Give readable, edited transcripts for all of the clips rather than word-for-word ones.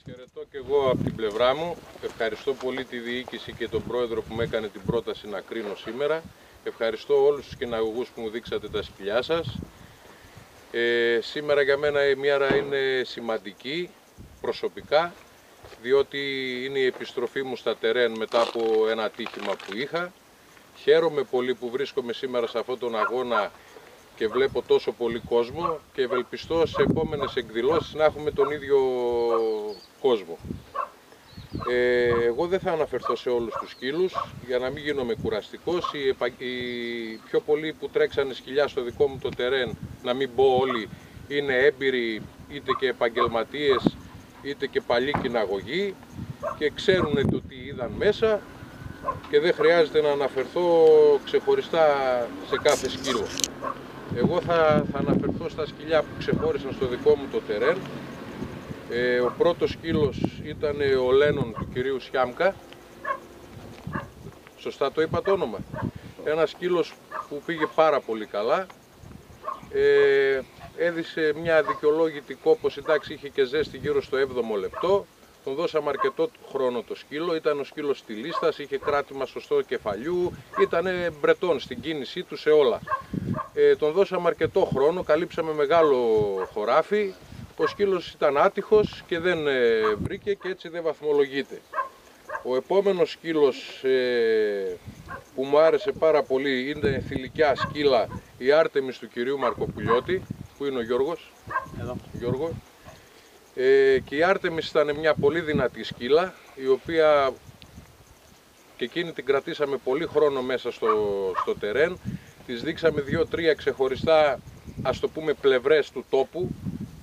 Χαιρετώ και εγώ από την πλευρά μου. Ευχαριστώ πολύ τη διοίκηση και τον πρόεδρο που με έκανε την πρόταση να κρίνω σήμερα. Ευχαριστώ όλους τους κυναγωγούς που μου δείξατε τα σκυλιά σας. Σήμερα για μένα η μέρα είναι σημαντική προσωπικά, διότι είναι η επιστροφή μου στα τερέν μετά από ένα ατύχημα που είχα. Χαίρομαι πολύ που βρίσκομαι σήμερα σε αυτόν τον αγώνα και βλέπω τόσο πολύ κόσμο και ευελπιστώ σε επόμενες εκδηλώσεις να έχουμε τον ίδιο κόσμο. Εγώ δεν θα αναφερθώ σε όλους τους σκύλους για να μην γίνομαι κουραστικός. Οι πιο πολλοί που τρέξανε σκυλιά στο δικό μου το τερέν, να μην πω όλοι, είναι έμπειροι είτε και επαγγελματίες είτε και παλιοί κυναγωγοί και ξέρουν το τι είδαν μέσα και δεν χρειάζεται να αναφερθώ ξεχωριστά σε κάθε σκύλο. Εγώ θα αναφερθώ στα σκυλιά που ξεχώρισαν στο δικό μου το τερέν. Ο πρώτος σκύλος ήταν ο Λένον του κυρίου Σιάμκα. Σωστά το είπα το όνομα. Ένας σκύλος που πήγε πάρα πολύ καλά. Έδισε μια αδικαιολόγητη κόπωση, εντάξει είχε και ζέστη γύρω στο 7ο λεπτό. Τον δώσαμε αρκετό χρόνο το σκύλο, ήταν ο σκύλος στη λίστας, είχε κράτημα σωστό κεφαλιού, ήταν μπρετών στην κίνησή του σε όλα. Τον δώσαμε αρκετό χρόνο, καλύψαμε μεγάλο χωράφι, ο σκύλος ήταν άτυχος και δεν βρήκε και έτσι δεν βαθμολογείται. Ο επόμενος σκύλος που μου άρεσε πάρα πολύ είναι θηλυκιά σκύλα, η Άρτεμις του κυρίου Μαρκοπουλιώτη, που είναι ο Γιώργος. Γιώργο. Και η Άρτεμις ήταν μια πολύ δυνατή σκύλα, η οποία και εκείνη την κρατήσαμε πολύ χρόνο μέσα στο τερέν. Της δείξαμε 2-3 ξεχωριστά, ας το πούμε, πλευρές του τόπου,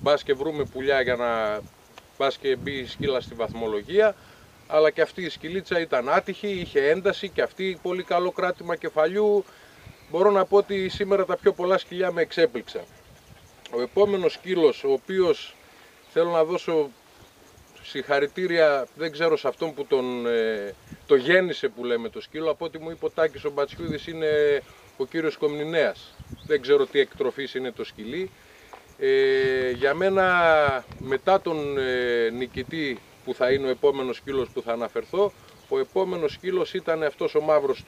μπας και βρούμε πουλιά για να μπας και μπει η σκύλα στη βαθμολογία, αλλά και αυτή η σκυλίτσα ήταν άτυχη, είχε ένταση και αυτή πολύ καλό κράτημα κεφαλιού. Μπορώ να πω ότι σήμερα τα πιο πολλά σκυλιά με εξέπληξαν. Ο επόμενος σκύλος, ο οποίος θέλω να δώσω συγχαρητήρια, δεν ξέρω σε αυτόν που το γέννησε που λέμε το σκύλο, από ό,τι μου είπε ο Τάκης ο Μπατσιούδης είναι ο κύριος Κομνηνέας. Δεν ξέρω τι εκτροφής είναι το σκυλί. Για μένα μετά τον νικητή που θα είναι ο επόμενος σκύλος που θα αναφερθώ, ο επόμενος σκύλος ήταν αυτός ο μαύρος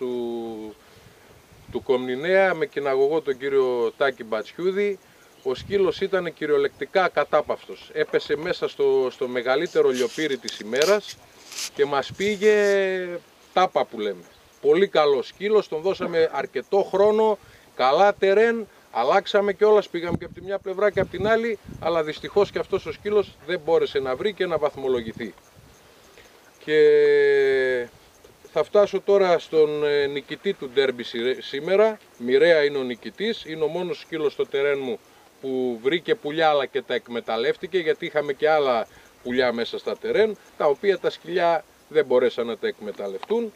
του Κομνηνέα με κυναγωγό τον κύριο Τάκη Μπατσιούδη. Ο σκύλος ήταν κυριολεκτικά ακατάπαυτος. Έπεσε μέσα στο μεγαλύτερο λιοπύρι της ημέρας και μας πήγε τάπα που λέμε. Πολύ καλό σκύλος, τον δώσαμε αρκετό χρόνο, καλά τερέν, αλλάξαμε κιόλας, πήγαμε και από τη μια πλευρά και από την άλλη, αλλά δυστυχώς και αυτός ο σκύλος δεν μπόρεσε να βρει και να βαθμολογηθεί. Και θα φτάσω τώρα στον νικητή του ντέρμπι σήμερα. Μοιραία είναι ο νικητής, είναι ο μόνος σκύλος στο τερέν μου που βρήκε πουλιά αλλά και τα εκμεταλλεύτηκε, γιατί είχαμε και άλλα πουλιά μέσα στα τερέν, τα οποία τα σκυλιά δεν μπορέσαν να τα εκμεταλλευτούν.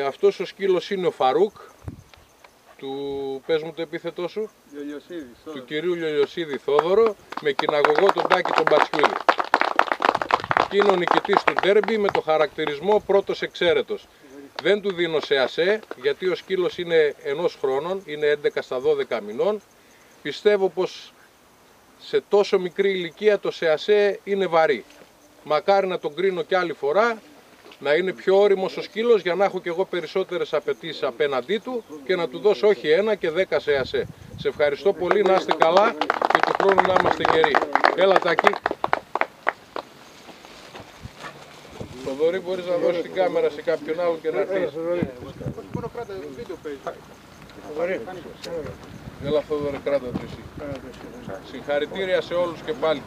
Αυτός ο σκύλος είναι ο Φαρούκ, πες μου το επίθετό σου, του κυρίου Λιολιοσίδη Θόδωρο, με κυναγωγό τον Τάκη τον Μπατσιούδη. Και είναι ο νικητής του ντέρμπι με το χαρακτηρισμό πρώτος εξαίρετος. Δεν του δίνω σε ασέ, γιατί ο σκύλος είναι 1 χρόνων, είναι 11 στα 12 μηνών. Πιστεύω πως σε τόσο μικρή ηλικία το ΣΕΑΣΕ είναι βαρύ. Μακάρι να τον κρίνω και άλλη φορά, να είναι πιο όριμος ο σκύλος για να έχω και εγώ περισσότερες απαιτήσεις απέναντί του και να του δώσω όχι 1 και 10 ΣΕΑΣΕ. Σε ευχαριστώ πολύ, να είστε καλά και του χρόνου να είμαστε γεροί. Έλα Τάκη. Θοδωρή, μπορείς να δώσεις την κάμερα σε κάποιον άλλο και να έρθεις. Έλα Θοδωρή, κράτα το εσύ. Συγχαρητήρια σε όλους και πάλι.